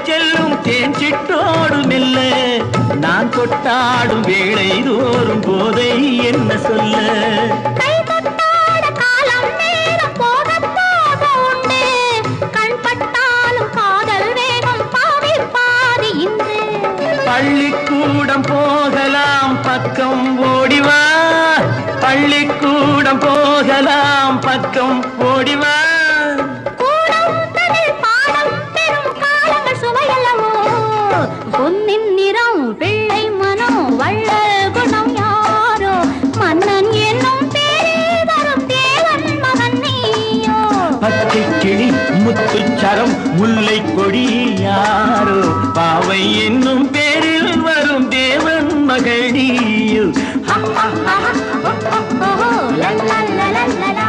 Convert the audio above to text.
செல்லும் தேன் சிட்டோடு மெல்ல நான் கொட்டாடும் வேளை தோறும் போதை என்ன சொல்ல பள்ளிக்கூடம் போகலாம் பக்கம் ஓடிவா பள்ளிக்கூடம் போகலாம் பக்கம் ஓடிவா பொன்னின் நிறம் பிள்ளை மனம் வள்ளல் குணம் யாரோ மன்னன் என்னும் பேரில் வரும் தேவன் மகன் நீயோ பச்சை கிளி முத்துச்சரம் முல்லை கொடி யாரோ பாவை என்னும் பேரில் வரும் தேவன் மகள் நீயோ லா லா லா லா லா